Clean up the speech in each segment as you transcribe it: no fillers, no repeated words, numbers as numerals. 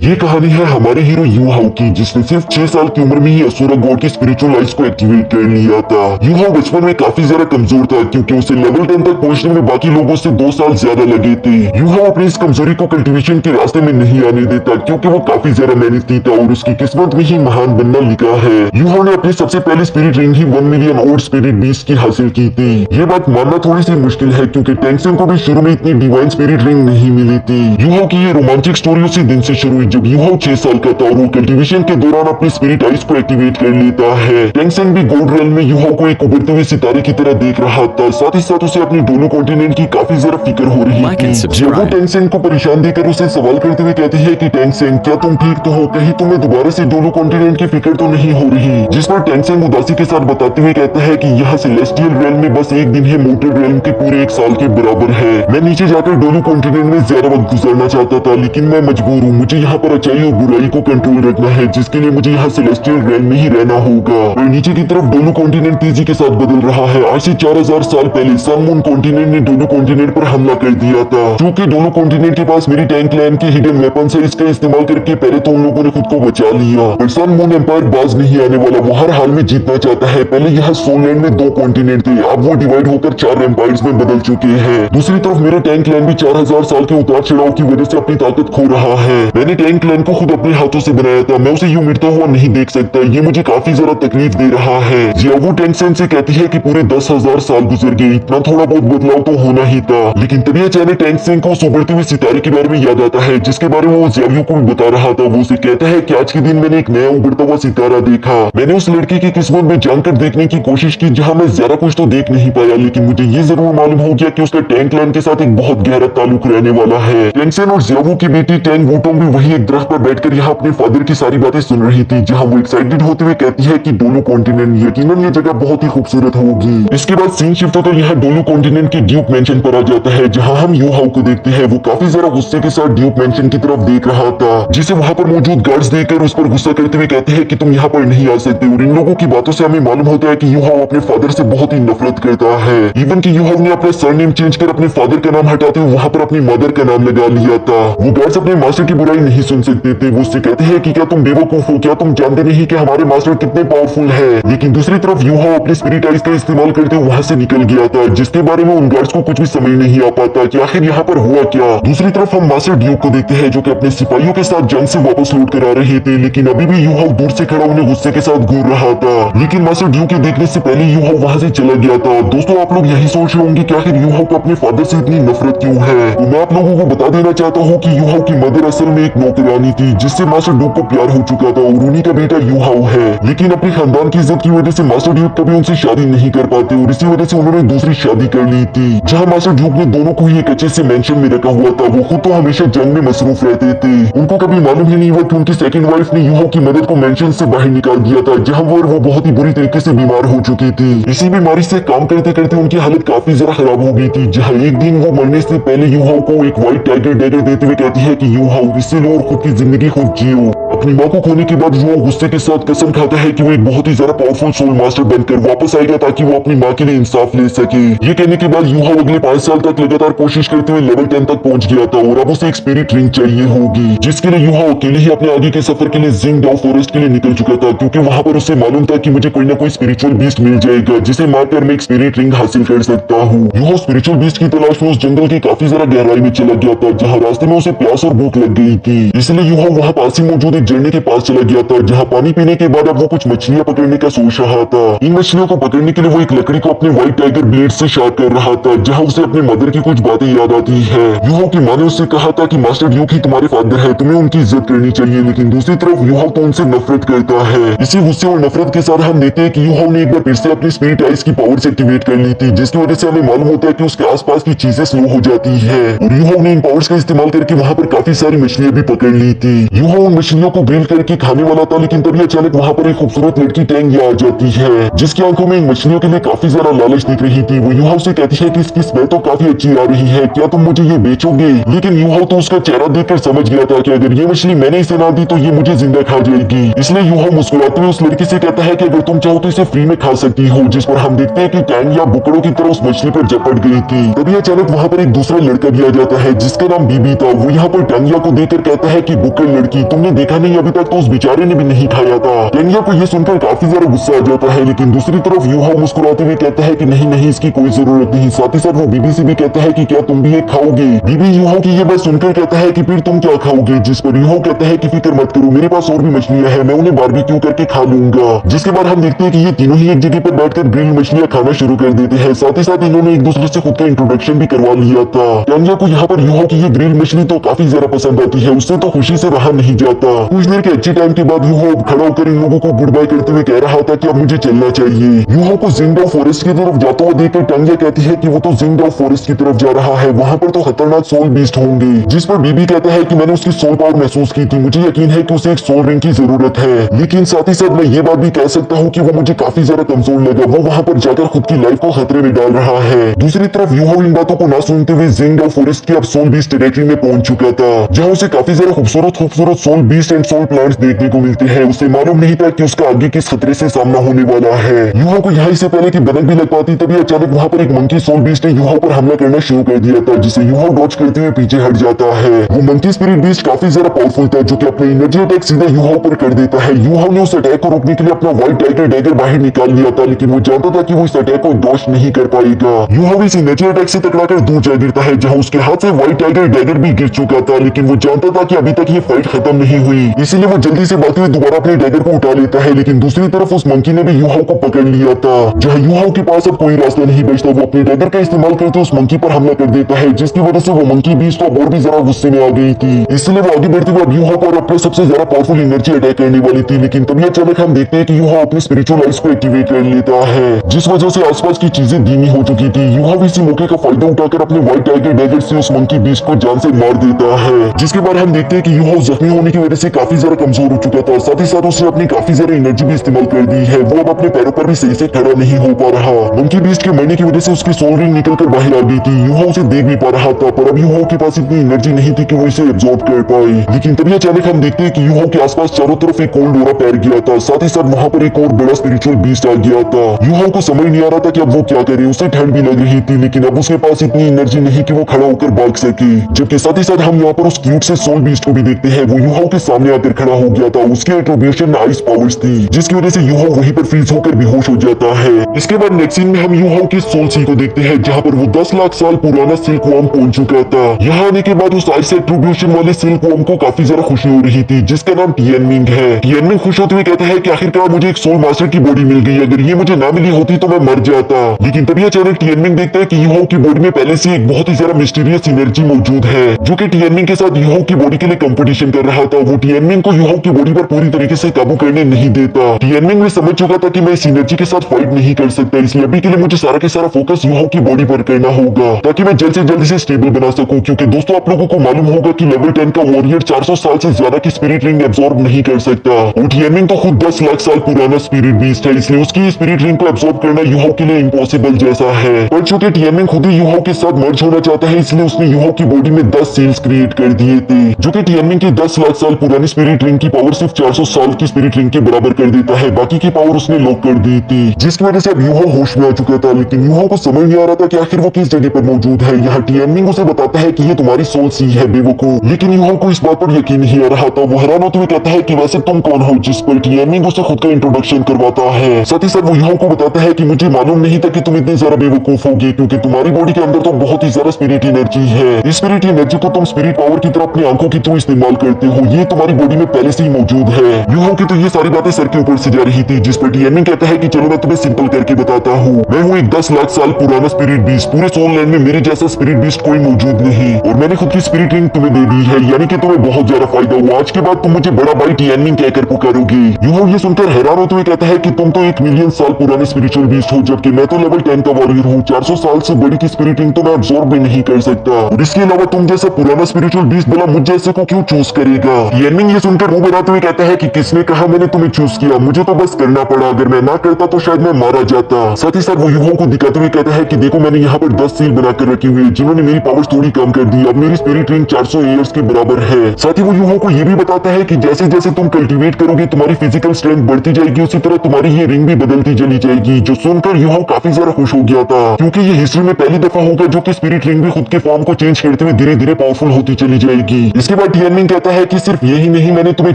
ये कहानी है हमारे हीरो यू हाउ की, जिसने सिर्फ 6 साल की उम्र में ही असुरा गॉड की स्पिरिचुअल आइज को एक्टिवेट कर लिया था। यू हाउ बचपन में काफी ज्यादा कमजोर था, क्योंकि उसे लेवल 10 तक पहुंचने में बाकी लोगों से 2 साल ज्यादा लगे थे। यू हाउ अपनी इस कमजोरी को कल्टिवेशन के रास्ते में नहीं आने देता, क्योंकि वो काफी ज्यादा मेहनती था और उसकी किस्मत में ही महान बनना लिखा है। यू हाउ ने अपनी सबसे पहली स्पिरिट रिंग ही 1 मिलियन और स्पिरिट बीस्ट की हासिल की थी। ये बात मानना थोड़ी सी मुश्किल है, क्योंकि टेंगसेन को भी शुरू में इतनी डिवाइन स्पिरिट रिंग नहीं मिली थी। यू हाउ की ये रोमांटिक स्टोरी उसी दिन से शुरू हुई जब यू हाउ 6 साल का था और वो कल्टिवेशन के दौरान अपनी स्पिरिट आइज को एक्टिवेट कर लेता है। टेंगसेन भी गोल्ड रेल में यू हाउ को एक उभरते हुए सितारे की तरह देख रहा था। साथ ही साथ उसे अपनी डोलो कॉन्टिनेंट की काफी ज्यादा फिक्र हो रही थी। जब वो टेंगसेन को परेशान देकर उसे सवाल करते हुए कहती है कि टेंगसेन, क्या तुम ठीक तो हो? कहीं तुम्हें दोबारा से डोलो कॉन्टिनेंट की फिक्र तो नहीं हो रही? जिस पर टेंगसेन उदासी के साथ बताते हुए कहता है कि यहाँ सेलेस्टियल रेल्म में बस एक दिन है, मोटर रेल्म के पूरे 1 साल के बराबर है। मैं नीचे जाकर डोलो कॉन्टिनेंट में ज्यादा वक्त गुजारना चाहता था, लेकिन मैं मजबूर हूँ। मुझे यहाँ पर अच्छाई और बुराई को कंट्रोल रखना है, जिसके लिए मुझे यहाँ सेलेस्टियल रेल्म में ही रहना होगा। और नीचे की तरफ डोलो कॉन्टिनेंट तेजी के साथ बदल रहा है। आज से 4000 साल पहले सन मून कॉन्टिनेंट ने डोलो कॉन्टिनेंट पर हमला कर दिया था। क्योंकि डोलो कॉन्टिनेंट के पास मेरी टैंक क्लैन के हिडन वेपन से इसका इस्तेमाल करके पहले तो उन लोगों ने खुद को बचा लिया, पर सन मून एम्पायर बाज नहीं आने वाला। वो हर हाल में जीतना चाहता है। पहले यहाँ सोलैंड में 2 कॉन्टिनेंट थे, अब वो डिवाइड होकर 4 एम्पायर्स में बदल चुके हैं। दूसरी तरफ मेरा टैंक क्लैन भी 4000 साल के उतार चढ़ाव की वजह से अपनी ताकत खो रहा है। मैंने टैंक क्लैन को खुद अपने हाथों से बनाया था, मैं उसे यूं मिटता हुआ नहीं देख सकता। ये मुझे काफी ज्यादा तकलीफ दे रहा है। जियावो टेंगसेन से कहती है कि पूरे 10,000 साल गुजर गए, इतना थोड़ा बहुत बदलाव तो होना ही था। लेकिन तभी अचानक टेंगसेन को उस उभरते हुए सितारे के बारे में याद आता है, जिसके बारे में वो जियावो को भी बता रहा था। वो उसे कहता है कि आज के दिन मैंने एक नया उभरता हुआ सितारा देखा। मैंने उस लड़की की किस्मत में जानकर देखने की कोशिश की, जहाँ मैं ज्यादा कुछ तो देख नहीं पाया, लेकिन मुझे ये जरूर मालूम हो गया कि उसका टैंक क्लैन के साथ एक बहुत गहरा ताल्लुक रहने वाला है। टेंगसेन और जियावो की बेटी टैंग वूटोंग भी वही एक दरख्त पर बैठकर यहाँ अपने फादर की सारी बातें सुन रही थी, जहाँ वो एक्साइटेड होते हुए कहती है कि डोलो कॉन्टिनेंट, यकीनन ये जगह बहुत ही खूबसूरत होगी। इसके बाद सीन शिफ्ट होकर यहाँ डोलो कॉन्टिनेंट के ड्यूक मेंशन पर आ जाता है, जहाँ हम यू हाउ को देखते हैं। वो काफी ज्यादा गुस्से के साथ ड्यूक मेंशन की तरफ देख रहा था, जिसे वहाँ पर मौजूद गार्ड्स देखकर उस पर गुस्सा करते हुए कहते हैं कि तुम यहाँ पर नहीं आ सकते। और इन लोगों की बातों से हमें मालूम होता है कि यू हाउ अपने फादर से बहुत ही नफरत करता है। इवन कि यू हाउ ने अपना सरनेम चेंज कर अपने फादर का नाम हटाते हुए वहाँ पर अपनी मदर का नाम लगा लिया था। वो गार्ड्स अपने मास्टर की बुराई नहीं सुन सकते थे। वो उससे कहते हैं कि क्या तुम बेवकूफ हो? क्या तुम जानते नहीं कि हमारे मास्टर कितने पावरफुल है? लेकिन दूसरी तरफ यू हाउ अपने स्पिरिट आइज का इस्तेमाल करते हुए वहाँ से निकल गया था, जिसके बारे में उन गार्ड्स को कुछ भी समझ नहीं आ पाता कि आखिर यहाँ पर हुआ क्या। दूसरी तरफ हम मास्टर ड्यूक को देखते हैं, जो कि अपने सिपाहियों के साथ जंग से वापस लौट कर आ रहे थे, लेकिन अभी भी यू हाउ दूर से खड़ा उन्हें गुस्से के साथ घूर रहा था। लेकिन मास्टर ड्यूक के देखने से पहले यू हाउ वहाँ से चला गया था। दोस्तों, आप लोग यही सोच रहे होंगे कि आखिर यू हाउ को अपने फादर से इतनी नफरत क्यों है? तो मैं आप लोगों को बता देना चाहता हूँ कि यू हाउ की मदर असल में एक नौकरानी थी, जिससे मास्टर ड्यूक को प्यार हो चुका था और उन्हीं का बेटा यू हाउ है। लेकिन अपने खानदान की इज्जत की वजह से मास्टर ड्यूक कभी उनसे शादी नहीं कर पाते और इसी वजह से उन्होंने दूसरी शादी कर ली थी, जहाँ मास्टर ड्यूक ने दोनों को ही एक अच्छे से मेंशन में रखा हुआ था। वो खुद तो हमेशा जंग में मसरूफ रहते थे। उनको कभी मालूम ही नहीं हुआ कि उनकी सेकंड वाइफ ने यू हाउ की मदर को मेंशन से बाहर निकाल दिया था, जहाँ वो बहुत ही बुरी तरीके से बीमार हो चुकी थी। इसी बीमारी से काम करते करते उनकी हालत काफी ज्यादा खराब हो गई थी, जहाँ एक दिन वो मरने से पहले यू हाउ को एक व्हाइट टाइगर डैगर देते हुए कहती है कि यू हाउ, इससे लो और खुद की जिंदगी खुद जियो। अपनी माँ को खोने के बाद वो गुस्से के साथ कसम खाता है कि वो एक बहुत ही ज्यादा पावरफुल सोल मास्टर बनकर वापस आएगा, ताकि वो अपनी माँ के लिए इंसाफ ले सके। ये कहने के बाद यू हाउ अगले 5 साल तक लगातार कोशिश करते हुए लेवल 10 तक पहुंच गया था और अब उसे एक स्पिरिट रिंग चाहिए होगी, जिसके लिए यू हाउ अकेले ही अपने आगे के सफर के लिए जिंगडाओ फॉरेस्ट के लिए निकल चुका था, क्योंकि वहाँ पर उसे मालूम था कि मुझे कोई ना कोई स्पिरिचुअल बीस्ट मिल जाएगा, जिसे मारकर मैं एक स्पिरिट रिंग हासिल कर सकता हूँ। यू हाउ स्पिरिचुअल बीस्ट की तलाश में उस जंगल की काफी ज्यादा गहराई में चला गया था, जहाँ रास्ते में उसे प्यास और भूख लग गई थी। इसलिए यू हाउ वहाँ पास ही मौजूद एक झरने के पास चला गया था, जहाँ पानी पीने के बाद अब वो कुछ मछलियां पकड़ने का सोच रहा था। इन मछलियों को पकड़ने के लिए वो एक लकड़ी को अपने व्हाइट टाइगर ब्लेड से शार्प कर रहा था, जहाँ उसे अपने मदर की कुछ बातें याद आती है। यू हाउ की माँ ने उससे कहा था कि मास्टर ड्यूक ही तुम्हारे फादर है, तुम्हें उनकी इज्जत करनी चाहिए। लेकिन दूसरी तरफ यू हाउ तो उनसे नफरत करता है। इसी गुस्से और नफरत के साथ हम देखते हैं कि यू हाउ ने एक बार फिर से अपनी स्पिरिट आइज की पावर्स एक्टिवेट कर ली थी, जिसकी वजह से हमें मालूम होता है कि उसके आसपास की चीजें स्लो हो जाती है। और यू हाउ ने इन पावर्स का इस्तेमाल करके वहाँ पर काफी सारी मछलियां भी पकड़ ली थी। यू हाउ उन मछलियों को ग्रिल करके खाने वाला था, लेकिन तभी अचानक वहाँ पर एक खूबसूरत लड़की टैंग आ जाती है, जिसकी आंखों में इन मछलियों के लिए काफी ज्यादा लालच दिख रही थी। वो यूहाओ से कहती है कि इसकी स्मेल तो काफी अच्छी आ रही है, क्या तुम मुझे ये बेचोगे? लेकिन यूहाओ तो उसका चेहरा देखकर समझ गया था कि अगर ये मछली मैंने इसे ना दी तो ये मुझे जिंदा खा जाएगी। इसलिए यूहाओ मुस्कुराते हुए उस लड़की से कहता है कि अगर तुम चाहो तो इसे फ्री में खा सकती हो, जिस पर हम देखते हैं कि टैंग या बुकड़ों की तरह उस मछली पर झपट गई थी। तभी अचानक वहाँ पर एक दूसरा लड़का भी आ जाता है जिसका नाम बीबी था। वो यहाँ पर टैंगिया को देखकर कहता है कि बुक्कड़ लड़की, तुमने देखा नहीं अभी तक तो उस बेचारे ने भी नहीं खाया था। टैंगिया को ये सुनकर काफी ज्यादा गुस्सा आ जाता है, लेकिन दूसरी तरफ यूहाओ मुस्कुराते हुए कहता है कि नहीं नहीं, इसकी कोई जरूरत नहीं। साथ ही साथ वो बीबी से भी कहता है कि क्या तुम भी एक खाओगे? बीबी यूहाओ की ये बात सुनकर कहता है कि फिर तुम क्या खाओगे? जिस पर यूहाओ कहता है कि फिक्र मत करो, मेरे पास और भी मछलियां हैं, मैं उन्हें बारबेक्यू करके खा लूंगा। जिसके बाद हम देखते हैं कि ये तीनों ही एक जगह पर बैठकर ग्रिल मछलियां खाना शुरू कर देते हैं। साथ ही साथ इन्होंने एक दूसरे से खुद का इंट्रोडक्शन भी करवा लिया था। टैंगिया को यहाँ पर यूहाओ की ये ग्रिल मछली तो काफी ज्यादा पसंद आती है, उससे तो खुशी से रहा नहीं जाता। कुछ देर के अच्छे टाइम के बाद यूहाओ खड़ा होकर इन लोगों को गुड बाय करते हुए कह रहा था कि अब मुझे चलना चाहिए। यूहाओ को जिंगडाओ फॉरेस्ट की तरफ जाता हुआ देखकर टैंगिया कहती है कि वो तो जिंगडाओ फॉरेस्ट की तरफ जा रहा है, वहाँ पर तो खतरनाक सोल बीस्ट होंगे। जिस पर बीबी कहता है कि मैंने उसकी सोल पावर महसूस की थी, मुझे यकीन है कि उसे एक सोल रिंग की जरूरत है। लेकिन साथ ही साथ मैं ये बात भी कह सकता हूँ कि वो मुझे काफी ज्यादा कमजोर लगा, वो वहाँ पर जाकर खुद की लाइफ को खतरे में डाल रहा है। दूसरी तरफ यूहाओ इन बातों को ना सुनते हुए जिंगडाओ फॉरेस्ट की अब सोल बीस्ट टेरिटरी में पहुंच चुका था, जहाँ उसे काफी ज्यादा खूबसूरत सोल बीस्ट एंड सोल प्लांट्स देखने को मिलते हैं। उसे मालूम नहीं था कि उसका आगे किस खतरे से सामना होने वाला है। यूहाओ को यहाँ से पहले कि भनक भी लग पाती, तभी अचानक वहाँ पर एक मंकी सोल बीस्ट ने यूहाओ पर हमला करना शुरू कर दिया था, जिसे यूहाओ डॉज करते हुए पीछे हट जाता है। वो मंकी स्पिरिट बीस्ट काफी ज्यादा पावरफुल था, जो कि अपने एनर्जी अटैक सीधा यूहाओ पर कर देता है। यूहाओ ने उस अटैक को रोकने के लिए अपना व्हाइट टाइगर डैगर बाहर निकाल लिया था, लेकिन वो जानता था कि वो इस अटैक को डॉज नहीं कर पाएगा। यूहाओ इस एनर्जी अटैक से टकराकर दूर जा गिरता है, जहाँ उसके हाथ से व्हाइट टाइगर डैगर भी गिर चुका था, लेकिन वो जानता था कि अभी तक ये फाइट खत्म नहीं हुई, इसीलिए वो जल्दी से भागते हुए दोबारा अपने डैगर को उठा लेता है। लेकिन दूसरी तरफ उस मंकी ने भी यूहाओ को पकड़ लिया था। जहाँ यूहाओ के पास अब कोई रास्ता नहीं बचता, वो अपने डैगर का इस्तेमाल करके उस मंकी पर हमला कर देता है, जिसकी वजह से वो मंकी बीस्ट तो और भी ज्यादा गुस्से में आ गई थी। इसलिए वो आगे बढ़ते हुए अब यूहाओ पर अपने सबसे ज्यादा पावरफुल एनर्जी अटैक करने वाली थी। लेकिन तभी अचानक हम देखते हैं कि यूहाओ अपने स्पिरिचुअल आइज को एक्टिवेट कर लेता है, जिस वजह से आसपास की चीजें धीमी हो चुकी थी। यूहाओ इसी मौके का फायदा उठाकर अपने व्हाइट टाइगर डैगर से उस मंकी बीस्ट को जान से मार देता है। जिसके बाद हम देखते हैं कि यूहाओ जख्मी होने की वजह से काफी ज्यादा कमजोर हो चुका था, साथ ही साथ उसने अपनी काफी ज्यादा एनर्जी भी इस्तेमाल कर दी है। वो अब अपने पैरों पर भी सही से खड़ा नहीं हो पा रहा। मंकी बीस्ट के मरने की वजह से उसकी सोल रिंग निकलकर बाहर आ गई थी। यूहाओ उसे देख भी पा रहा था, पर अब यूहाओ के पास इतनी एनर्जी नहीं थी कि वो इसे एब्जॉर्ब कर पाए। लेकिन तभी अचानक हम देखते हैं कि यूहाओ के आसपास चारों तरफ एक कोल्ड ऑरा फैल गया था, साथ ही साथ वहाँ पर एक और बड़ा स्पिरिचुअल बीस्ट आ गया था। यूहाओ को समझ नहीं आ रहा था कि अब वो क्या करे। उसे ठंड भी लग रही थी, लेकिन अब उसके पास इतनी एनर्जी नहीं कि वो खड़ा होकर भाग सके। जबकि साथ ही साथ हम यहाँ पर उस क्यूट से सोल बीस्ट को भी देखते हैं। वो यूहाओ के सामने आकर खड़ा हो गया था। उसके एट्रीब्यूशन में आइस पावर्स थी, जिसकी वजह से यूहाओ वहीं पर फ्रीज होकर बेहोश हो जाता है। इसके बाद नेक्स्ट सीन में हम यूहाओ की सोल सी को देखते हैं, जहाँ पर वो 10 लाख साल पुराना सिल्क वर्म पहुंच चुका था। यहाँ आने के बाद उस आइस एट्रीब्यूशन वाले सिल्क वर्म को काफी ज्यादा खुशी हो रही थी, जिसका नाम टियनमिंग है। टियनमिंग खुश होते हुए कहता है कि आखिरकार मुझे एक सोल मास्टर की बॉडी मिल गई, अगर ये मुझे ना मिली होती तो मैं मर जाता। लेकिन तभी अचानक टियनमिंग देखता है कि यूहाओ की बॉडी में पहले से एक बहुत ही ज्यादा मिस्टीरियस एनर्जी मौजूद है, जो कि टियनमिंग के साथ यूहाओ की बॉडी के लिए कंपटीशन कर रहा था। वो टियनमिंग को यूहाओ की बॉडी पर पूरी तरीके से काबू करने नहीं देता। टियनमिंग भी समझ चुका था कि मैं इस एनर्जी के साथ फाइट नहीं कर सकता, इसलिए अभी के लिए मुझे सारा के सारा फोकस यूहाओ की बॉडी पर करना होगा, ताकि मैं जल्द से जल्द इसे स्टेबल बना सकूं। क्योंकि दोस्तों, आप लोगों को मालूम होगा कि लेवल 10 का वॉरियर 400 साल से ज्यादा की स्पिरिट रिंग एब्जॉर्ब नहीं कर सकता। और टियनमिंग तो खुद 10 लाख साल पुराना स्पिरिट बीस्ट है, इसलिए उसकी स्पिरिट रिंग को एब्जॉर्ब करना यूहाओ के लिए इम्पॉसिबल जैसा है। पर चूंकि टियनमिंग खुद ही यूहाओ के साथ मर्ज होना चाहता है, इसलिए उसने यूहाओ की बॉडी में 10 सेल्स क्रिएट कर दिए थे, जो कि टियनमिंग की 10 लाख साल पुरानी स्पिरिट रिंग की पावर सिर्फ 400 साल की स्पिरिट रिंग के बराबर कर देता है। बाकी की पावर उसने लॉक कर दी थी, जिसकी वजह से अब यूहाओ होश में आ चुका था। लेकिन यूहाओ को समझ नहीं आ रहा था कि आखिर वो किस जगह पर मौजूद है। यहाँ टियनमिंग उसे बताता है कि ये तुम्हारी सोल सी है बेवकूफ, लेकिन यूहाओ को इस बात पर यकीन नहीं आ रहा था। वो हैरान होते हुए कहता है कि वैसे तुम कौन हो, जिस पर टियनमिंग उसे खुद का इंट्रोडक्शन करवाता है। साथ ही साथ वो यूहाओ को बताता है कि मुझे मालूम नहीं था कि तुम इतनी ज्यादा बेवकूफ होगी, क्योंकि तुम्हारी बॉडी के अंदर तो बहुत ही ज्यादा स्पिरिट एनर्जी है। इस स्पिरिट एनर्जी को तुम स्पिरिट पावर की तरह अपनी आंखों के थ्रू इस्तेमाल करते हो, ये तुम्हारी बॉडी में पहले से ही मौजूद है। यूहाओ की तो ये सारी बातें सर के ऊपर से जा रही थी, जिस पर टियनमिंग कहता है कि चलो मैं तुम्हें सिंपल करके बताता हूँ। मैं हूँ एक 10 लाख साल पुराना स्पिरिट बीस्ट। पूरे सोल लैंड में मेरे जैसा स्पिरिट बीस्ट कोई मौजूद नहीं, और मैंने खुद की स्पिरिट रिंग तुम्हें दे दी है, यानी कि तुम्हें बहुत ज्यादा फायदा हुआ। आज के बाद तुम मुझे बड़ा भाई टियनमिंग कहकर पुकारोगे। यूहाओ ये सुनकर हैरान होते हुए कहता है कि तुम तो 1 मिलियन साल पुराने स्पिरिचुअल बीस्ट हो, जबकि मैं तो लेवल 10 का वॉरियर हूँ। 400 साल से बड़ी की स्पिरिट रिंग तो मैं एब्जॉर्ब भी नहीं कर सकता, और इसके अलावा तुम जैसा पुराना स्पिरिचुअल बीस्ट भला मुझ जैसे को क्यों चूज करेगा। टियनमिंग टियानमिंग ये सुनकर मुंह बनाते हुए कहता है कि किसने कहा मैंने तुम्हें चूज किया, मुझे तो बस करना पड़ा, अगर मैं ना करता तो शायद मैं मारा जाता। साथ ही साथ वो युवाओं को दिखाते हुए कहता है कि देखो मैंने यहाँ पर 10 सील बनाकर रखी हुई है जिन्होंने मेरी पावर्स थोड़ी कम कर दी, अब मेरी स्पिरिट रिंग 400 ईयर्स के बराबर है। साथ ही वो युवाओं को ये भी बताता है कि जैसे जैसे तुम कल्टीवेट करोगे तुम्हारी फिजिकल स्ट्रेंथ बढ़ती जाएगी, उसी तरह तुम्हारी ये रिंग भी बदलती चली जाएगी। जो सुनकर युवाओं काफी ज्यादा खुश हो गया था, क्योंकि ये हिस्ट्री में पहली दफा होगा जो कि स्पिरिट रिंग भी खुद के फॉर्म को चेंज करते हुए धीरे धीरे पावरफुल होती चली जाएगी। इसके बाद टियानमिंग कहता है कि सिर्फ यही नहीं, मैंने तुम्हें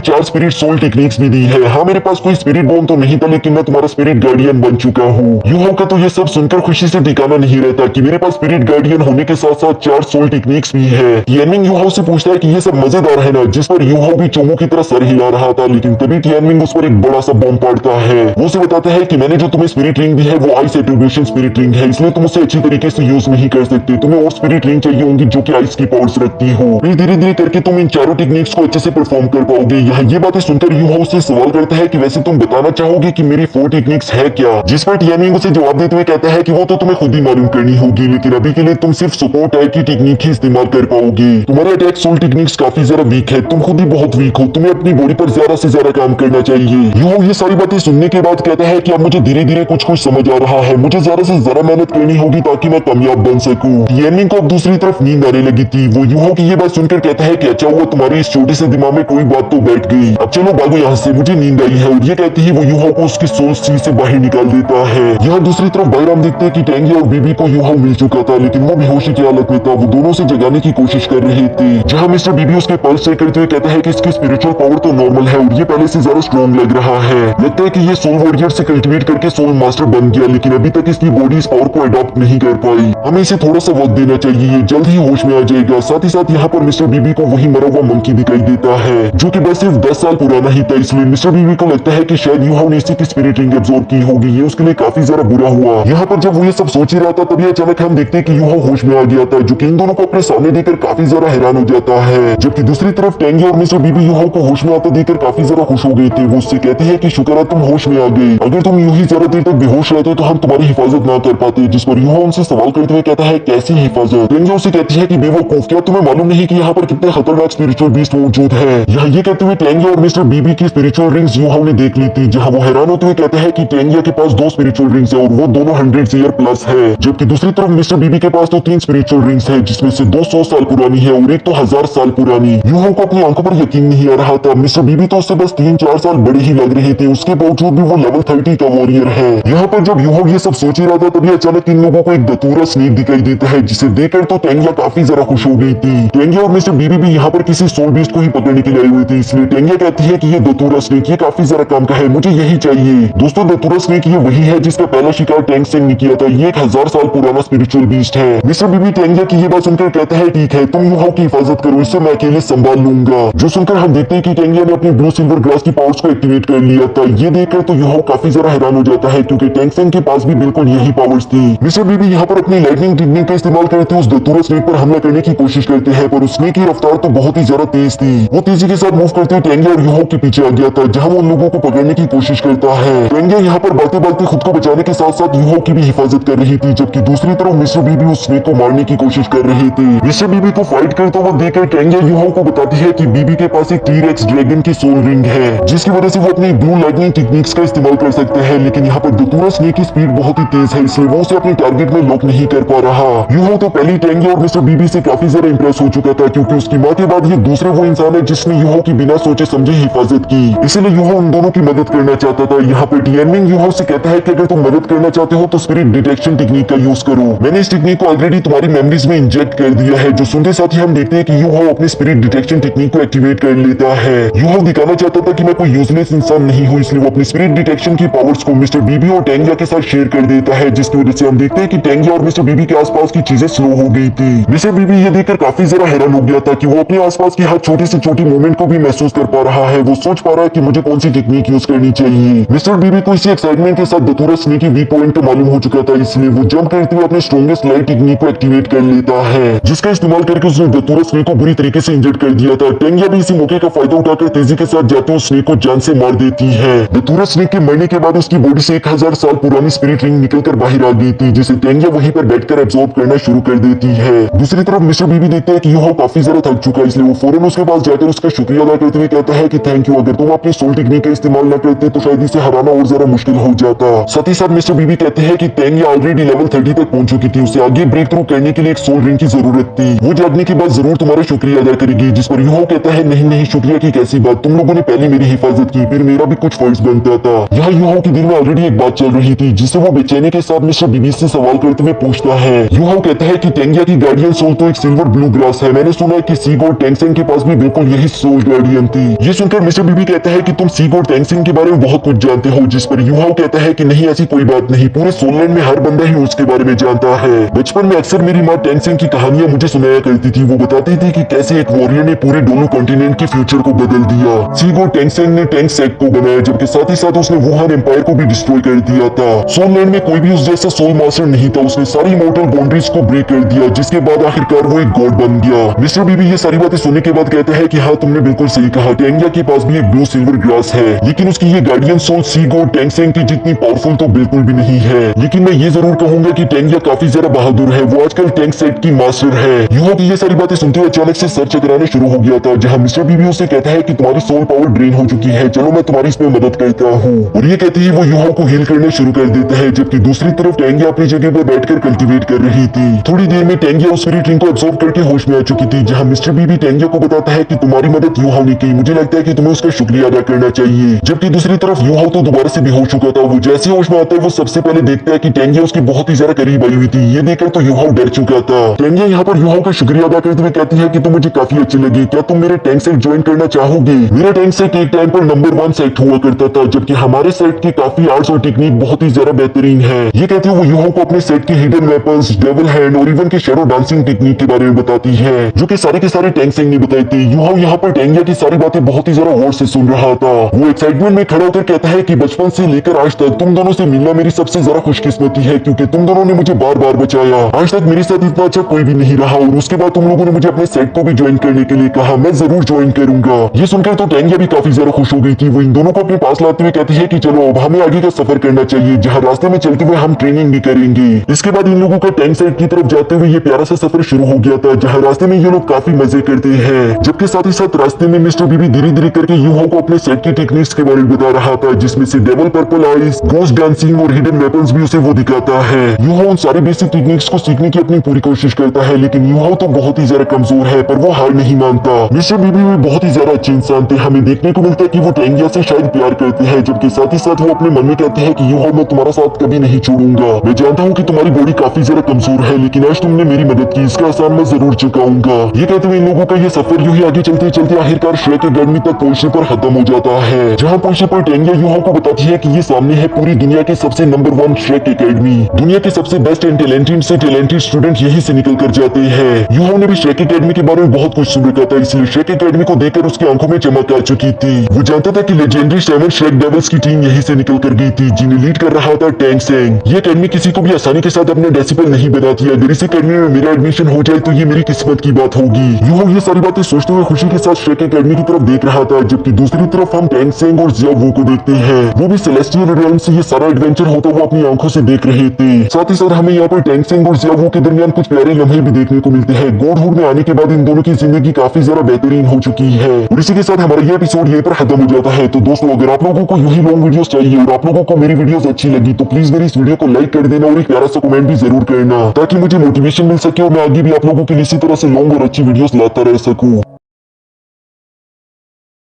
4 स्पिरिट सोल टेक्निक्स भी दी है। हाँ मेरे पास कोई स्पिरिट बोन तो नहीं था, लेकिन मैं तुम्हारा स्पिरिट गार्डियन बन चुका हूँ। युवाओं का तो ये सब सुनकर खुशी से ठिकाना नहीं रहता कि मेरे पास स्पिरिट गार्डियन होने के साथ साथ 4 सोल टेक्निक्स भी है। टियानमिंग युवाओं से पूछता है कि ये सब मजेदार है ना, जिस पर युवाओं भी चोमू की तरह सर हिला रहा था, लेकिन तभी टियानमिंग उस पर एक बड़ा सा बॉम्ब पाड़ता है। वो उसे बताता है कि मैंने जो तुम्हें स्पिरिट रिंग दी है वो आइस एट्रीब्यूशन स्पिरिट रिंग है, इसलिए तुम उसे अच्छी तरीके से यूज नहीं कर सकते, तुम्हें और स्पिरिट रिंग चाहिए होंगी जो कि आइस की पावर्स रखती हो, फिर धीरे धीरे करके तुम इन चारों टेक्निक्स को अच्छे से परफॉर्म कर पाओगे। यहाँ ये बातें सुनकर युवा उससे सवाल करता है कि वैसे तुम बताना चाहोगे कि मेरी 4 टेक्निक्स है क्या, जिस पर टियानमिंग उसे जवाब देते हुए कहता है कि वो तो तुम्हें खुद ही मालूम करनी होगी, लेकिन अभी के लिए तुम सिर्फ सपोर्ट टाइप की टेक्निक ही इस्तेमाल कर पाओगे। तुम्हारे अटैक सोल टेक्निक्स काफी ज्यादा वीक है, तुम खुद ही बहुत वीक हो, तुम्हें अपनी बॉडी पर ज्यादा से ज्यादा काम करना चाहिए। युवा ये सारी बातें सुनने के बाद कहता है कि अब मुझे धीरे धीरे कुछ कुछ समझ आ रहा है, मुझे ज्यादा से ज्यादा मेहनत करनी होगी ताकि मैं कामयाब बन सकूं। टियानमिंग को अब दूसरी तरफ नींद आने लगी थी। वो युवा की ये बात सुनकर कहता है कि अच्छा हुआ तुम्हारे इस छोटे से दिमाग में कोई बात तो बैठ गई, अब चलो भागो यहाँ से, मुझे नींद आई है। और ये कहती ही वो युवा को उसकी सोल सी से बाहर निकाल देता है। यहाँ दूसरी तरफ बैराम देखते हैं कि टेंगी और बीबी को युवा मिल चुका था, लेकिन वो बेहोशी की हालत में था। वो दोनों से जगाने की कोशिश कर रहे थे। जहाँ मिस्टर बीबी उसके पल्स चेक करते हुए कहता है कि इसकी स्पिरिचुअल पावर तो नॉर्मल है और ये पहले से ज्यादा स्ट्रॉन्ग लग रहा है, लगता है कि ये सोल वॉरियर से कल्टिवेट करके सोल मास्टर बन गया, लेकिन अभी तक इसकी बॉडी इस पावर को अडॉप्ट नहीं कर पाई, हमें इसे थोड़ा सा वक्त देना चाहिए, ये जल्द ही होश में आ जाएगा। साथ ही साथ यहाँ पर मिस्टर बीबी को वही मरा हुआ मंकी दिखाई देता है जो कि बस सिर्फ 10 साल पुराना ही था, इसलिए मिस्टर बीबी को लगता है कि शायद युवा ने इसी की स्पिरिट रिंग एब्जॉर्ब की होगी। ये उसके लिए काफी ज्यादा बुरा हुआ। यहाँ पर जब वो ये सब सोच ही रहा था तभी अचानक हम देखते हैं कि युवा होश में आ गया था, जो कि इन दोनों को अपने सामने देखकर काफी ज्यादा हैरान हो जाता है। जबकि दूसरी तरफ टेंगी और मिस्टर बीबी युवा को होश में आते देखकर काफी ज्यादा खुश हो गए थे। वो उससे कहते हैं कि शुक्र है तुम होश में आ गए, अगर तुम यूं ही ज्यादा देर तक बेहोश रहते तो हम तुम्हारी हिफाजत ना कर पाते। जिस पर युवा उनसे सवाल करते हुए कहता है कैसी हिफाजत। टेंगी उसे कहती है कि बेवकूफ, क्या तुम्हें मालूम नहीं कि यहाँ पर कितने खतरनाक स्पिरिचुअल बीस्ट मौजूद है। यहाँ ये कहते हुए टेंगी और मिस्टर बीबी की स्पिरिचुअल रिंग्स युवा ने देख ली थी, जहाँ वो हैरान होते हुए कहते हैं कि टेंगिया के पास 2 स्पिरिचुअल रिंग्स है और वो दोनों 100 ईयर प्लस है, जबकि दूसरी तरफ मिस्टर बीबी के पास तो 3 स्पिरिचुअल रिंग्स है, जिसमें से 200 साल पुरानी है और एक तो 1000 साल पुरानी। युवा को अपनी आंखों पर यकीन नहीं आ रहा था। मिस्टर बीबी तो उससे बस 3-4 साल बड़े ही लग रहे थे, उसके बावजूद भी वो लेवल 30 का वॉरियर है। यहाँ पर जब युवा ये सब सोच ही रहा था तभी अचानक इन लोगों को एक दतूरा स्नेक दिखाई देता है, जिसे देखकर तो टेंगिया काफी ज्यादा खुश हो गई थी। टेंगिया और मिस्टर बीबी भी यहाँ पर किसी सोल बीस्ट को ही पकड़ने के लिए आई हुई थी, इसलिए टेंगिया कहती है कि ये दतूरा स्नेक ये काफी ज्यादा काम का है, मुझे यही चाहिए। दोस्तों दतूरा स्नेक ये वही है जिसका पहला शिकार टैंक सिंह ने किया था, ये 1000 साल पुराना स्पिरिचुअल बीस्ट है। मिस्टर बीबी टेंगिया की ये बात सुनकर कहता है ठीक है तुम युवाओं की हिफाजत करो, इससे मैं अकेले संभाल लूंगा। जो सुनकर हम देखते हैं कि टेंगिया ने अपनी ब्लू सिल्वर ग्लास की पावर्स को एक्टिवेट कर लिया था। ये देखकर तो युवाओं काफी ज्यादा हैरान हो जाता है, क्योंकि टैंक सिंह के पास भी बिल्कुल यही पावर्स थी। मिस्टर बीबी यहाँ पर अपनी लाइटनिंग टेक्निक का इस्तेमाल करते उस दतूरा स्नेक पर हमला करने की कोशिश करते हैं, पर उस स्नेक की रफ्तार तो बहुत ही ज्यादा तेज थी। वो तेजी के साथ मूव करते हुए टेंगिया और युवाओं के पीछे आ गया था, जहाँ वो उन लोगों को पकड़ने की कोशिश करता है। टेंगिया यहाँ पर बातें बातें खुद को बचाने के साथ साथ युवाओं की भी हिफाजत कर रही थी, जबकि दूसरी तरफ मिस्टर बीबी उस स्नेक को मारने की कोशिश कर रहे थे। मिस्टर बीबी को फाइट करते हुए देखकर टेंगिया युवाओं को बताती है कि बीबी के पास एक टी-रेक्स ड्रैगन की सोल रिंग है, जिसकी वजह से वो अपनी ब्लू लाइटनिंग टेक्निक्स का इस्तेमाल कर सकते हैं, लेकिन यहाँ पर दतूरा स्नेक की स्पीड बहुत ही तेज है, इसलिए वो उसे अपने टारगेट में लॉक नहीं कर पा रहा। युवाओं तो पहले टेंगिया और मिस्टर बीबी से काफी ज्यादा इंप्रेस हो चुका था, क्योंकि उसकी माँ के बाद ये दूसरे वो इंसान है जिसने युवाओं की बिना सोचे समझे हिफाजत की, इसलिए युवा उन दोनों की मदद करना चाहता था। यहाँ पर टियानमिंग युवाओं से कहता है कि अगर तुम मदद करना चाहते हो तो स्पिरिट डिटेक्शन टेक्निक का यूज करो, मैंने इस टेक्निक को ऑलरेडी तुम्हारी मेमोरीज में इंजेक्ट कर दिया है। जो सुनते साथ ही हम देखते हैं कि युवा अपनी स्पिरिट डिटेक्शन टेक्निक को एक्टिवेट कर लेता है। युवा दिखाना चाहता था कि मैं कोई यूजलेस इंसान नहीं हूँ, इसलिए वो अपनी स्पिरिट डिटेक्शन की पावर्स को मिस्टर बीबी और टेंगिया के साथ शेयर कर देता है, जिसकी वजह से हम देखते हैं कि टेंगिया और मिस्टर बीबी के आसपास की चीजें स्लो हो गई थी। मिस्टर बीबी ये देखकर काफी ज्यादा हैरान हो गया था कि वो अपने आसपास की हर छोटी से छोटी मूवमेंट को भी महसूस कर पा रहा है। वो सोच पा रहा है कि मुझे कौन सी टेक्निक यूज करनी चाहिए। मिस्टर बीबी को इसी एक्साइटमेंट के साथ दतूरा स्नेक की वीक पॉइंट मालूम हो चुका था, इसलिए वो जंप करते हुए अपने स्ट्रॉन्गेस्ट लाइट टेक्निक को एक्टिवेट कर लेता है, जिसका इस्तेमाल करके उसने दतूरा स्नेक को बुरी तरीके से इंजर्ड कर दिया था। टेंगिया भी इसी मौके का फायदा उठाकर तेजी के साथ जाते हुए स्नेक को जान से मार देती है। दतूरा स्नेक के मरने के बाद उसकी बॉडी से 1000 साल पुरानी स्पिरिट रिंग निकलकर बाहर आ गई थी, जिसे टेंगिया वहीं पर बैठकर एब्जॉर्ब करना शुरू कर देती है। दूसरी तरफ मिस्टर बीबी देखते हैं कि युवा काफी ज्यादा थक चुका है, इसलिए वो फौरन उसके पास जाकर उसका शुक्रिया अदा करते हुए कहता है कि थैंक यू, अगर तुम अपनी सोल टेक्निक का इस्तेमाल न करते तो शायद इसे हराना और ज्यादा मुश्किल हो जाता। साथ ही साथ मिस्टर बीबी कहते हैं कि टेंग ऑलरेडी लेवल 30 तक पहुंच चुकी थी, उसे आगे ब्रेक थ्रू करने के लिए एक सोल रिंग की जरूरत थी। वो जागने के बाद जरूर तुम्हारा शुक्रिया अदा करेगी। जिस पर यूहाओ कहता है नहीं नहीं, शुक्रिया की कैसी बात, तुम लोगों ने पहले मेरी हिफाजत की, फिर मेरा भी कुछ फर्ज बनता था। यहाँ यूहाओ के दिल में ऑलरेडी एक बात चल रही थी जिससे वो बेचैनी के साथ मिस्टर बीबी से सवाल करते हुए पूछता है। यूहाओ कहता है कि टेंगिया की गार्डियन सोल तो एक सिल्वर ब्लू ग्रास है, मैंने सुना है कि सी गॉड टेंगसेंग के पास भी बिल्कुल यही सोल गार्डियन थी। ये सुनकर मिस्टर बीबी कहता है कि तुम सी गॉड टेंगसेंग के बारे में बहुत कुछ जानते हो। जिस पर यूहाओ कहता है कि नहीं ऐसी कोई बात नहीं, पूरे सोललैंड में हर बंदा ही उसके बारे में जानता है। बचपन में अक्सर मेरी माँ टेंगसेंग की कहानियां मुझे सुनाया करती थी। वो बताती थी कि कैसे एक वॉरियर ने पूरे दोनों कॉन्टिनेंट के फ्यूचर को बदल दिया। सी गॉड टेंगसेंग ने टेंग सेट को बनाया, जबकि साथ ही साथ उसने वुहान एम्पायर को भी डिस्ट्रॉय कर दिया था। सोललैंड में कोई भी उस जैसा सोल मास्टर नहीं था, उसने सारी इमॉर्टल बाउंड्रीज को ब्रेक कर दिया, जिसके बाद आखिरकार वो एक गॉड बन गया। मिस्टर बीबी ये सारी बातें सुनने के बाद कहता है कि हाँ तुमने बिल्कुल सही कहा, टेंगिया के पास भी एक ब्लू सिल्वर ग्रास है, लेकिन उसकी ये गार्डियन सोल सी गॉड टेंगसेंग की जितनी पावरफुल तो बिल्कुल भी नहीं है। लेकिन मैं ये जरूर कहूंगा कि टेंगिया काफी ज्यादा बहादुर है, वो आजकल टेंग सेट की मास्टर है। यूहाओ की ये सारी बातें सुनते हुए अचानक से सर चकराने शुरू हो गया था, जहाँ मिस्टर बीबी उसे कहता है कि तुम्हारी सोल पावर ड्रेन हो चुकी है, चलो मैं तुम्हारी इसमें मदद करता हूँ। और ये कहते ही वो यूहाओ को हील करने शुरू कर देता है, जबकि दूसरी तरफ टेंगिया अपनी जगह पर बैठकर कल्टीवेट कर रही थी। थोड़ी देर में टेंगिया उस स्पिरिट रिंग को एब्सॉर्ब करके होश में आ चुकी थी, जहाँ मिस्टर बीबी टेंगिया को बताता है कि तुम्हारी मदद यूहाओ ने की, मुझे लगता है कि तुम्हें उसका शुक्रिया अदा करना चाहिए। जबकि दूसरी तरफ यूहाओ तो दोबारा से बेहोश चुका था। वो जैसे होश में आता है वो सबसे पहले देखता है कि टेंगिया उसकी बहुत ही ज्यादा करीब आई हुई थी। ये देखकर तो यूहाओ डर चुका था। टेंगिया यहाँ पर यूहाओ का शुक्रिया अदा करते हुए कहती है कि तुम मुझे काफी अच्छी लगी, क्या तुम मेरे टैंक सेट ज्वाइन करना चाहोगे? मेरा टैंक सेट एक टाइम पर नंबर 1 सेट हुआ करता था, जबकि हमारे सेट की काफी आर्ट्स और टेक्निक बहुत ही ज्यादा बेहतरीन है। ये कहते हुए वो यूहाओ को अपने सेट के हिडन वेपन्स, डेविल हैंड और इवन के शैडो डांसिंग टेक्निक के बारे में बताती है, जो कि सारे के सारे टैंक सेट ने बताई थी। यूहाओ यहाँ पर टेंगिया की सारी बातें बहुत ही ज्यादा गौर से सुन रहा था। वो एक्साइटमेंट में खड़ा होकर कहता है कि बचपन से लेकर आज तक तुम दोनों से मिलना मेरी सबसे ज्यादा खुशकिस्मती है, क्योंकि तुम दोनों ने मुझे बार बार बचाया। आज तक मेरे साथ इतना अच्छा कोई भी नहीं रहा, और उसके बाद तुम लोगों ने मुझे अपने सेट को भी ज्वाइन करने के लिए कहा, मैं जरूर ज्वाइन करूंगा। ये सुनकर तो टेंगिया भी काफी ज्यादा खुश हो गई थी। वो इन दोनों को अपने पास लाते हुए कहती है कि चलो अब हमें आगे का सफर करना चाहिए, जहाँ रास्ते में चलते हुए हम ट्रेनिंग भी करेंगे। इसके बाद इन लोगों का टैंक सेट की तरफ जाते हुए ये प्यारा सा सफर शुरू हो गया था, जहाँ रास्ते में ये लोग काफी मजे करते हैं, जबकि साथ ही साथ रास्ते में मिस्टर बीबी धीरे धीरे करके यूहाओ को अपने सेट की टेक्निक्स के बारे में बता रहा था, जिसमें से devil purple eyes, ghost dancing और हिडन वेपन्स भी उसे वो दिखाता है। यूहाओ उन सारे बेसिक टेक्निक्स को सीखने की अपनी पूरी कोशिश करता है, लेकिन यूहाओ तो बहुत ही ज्यादा कमजोर है, पर वो हार नहीं मानता। मिस्टर बीबी भी बहुत ही ज्यादा अच्छे इंसान थे। हमें देखने को मिलता है कि वो टेंगिया से शायद प्यार करते हैं, जबकि साथ ही साथ वो अपने मन में कहते हैं कि यूहाओ मैं तुम्हारा साथ कभी नहीं छोड़ूंगा। मैं जानता हूँ कि तुम्हारी बॉडी काफी ज्यादा कमजोर है, लेकिन आज तुमने मेरी मदद की, इसका एहसान मैं जरूर चुकाऊंगा। ये कहते हुए इन लोगों का ये सफर यूं ही आगे चलते चलते आखिरकार श्रेक अकेडमी तक पहुंचने पर खत्म हो जाता है, जहाँ पहुंचने पर टेंगिया यूहाओ को बताती है कि ये सामने है पूरी दुनिया के सबसे नंबर 1 श्रेक अकेडमी। दुनिया के सबसे बेस्ट एंड टैलेंटेड स्टूडेंट यही से निकल कर जाते हैं। यूहाओ ने भी श्रेक अकेडमी के बारे में बहुत कुछ सुन रखा था, इसलिए श्रेक अकेडमी को देखकर उसकी आंखों में चमक आ चुकी थी। वो जानता था कि लेजेंडरी 7 श्रेक डेविल्स की टीम यही से निकल कर गई थी, जिन्हें लीड कर रहा था टैंग सेंग। ये अकेडमी किसी को भी आसानी के साथ अपने डेसिबल नहीं बनाती। अगर इस अकेडमी में मेरा एडमिशन हो जाए तो ये मेरी किस्मत की बात होगी। यूहाओ ये सारी बातें सोचते हुए खुशी के साथ श्रेक अकेडमी की तरफ देख रहा था, जबकि दूसरी तरफ हम टैंग सेंग और जिया वू को देखते हैं। वो भी सेलेस्टियल रियल्म से ये सारा एडवेंचर होता हुआ अपनी आंखों से देख रहे थे। साथ ही साथ हमें यहाँ पर टैंग सेंग और जिया वू के दरमियान कुछ प्यारे लम्हे भी देखने को मिलते हैं। गॉडहुड में आने के बाद इन दोनों की जिंदगी काफी ज्यादा बेहतरीन हो चुकी है। और इसी के साथ हमारा ये एपिसोड यहीं पर खत्म हो जाता है। तो दोस्तों अगर आप लोगों को यूं ही लॉन्ग वीडियोस चाहिए और आप लोगों को मेरी वीडियोस अच्छी लगी तो प्लीज मेरी इस वीडियो को लाइक कर देना और एक प्यारा सा कमेंट भी जरूर करना, ताकि मुझे मोटिवेशन मिल सके और मैं आगे भी आप लोगों के लिए इसी तरह से लॉन्ग और अच्छी वीडियोस लाता रह सकूं।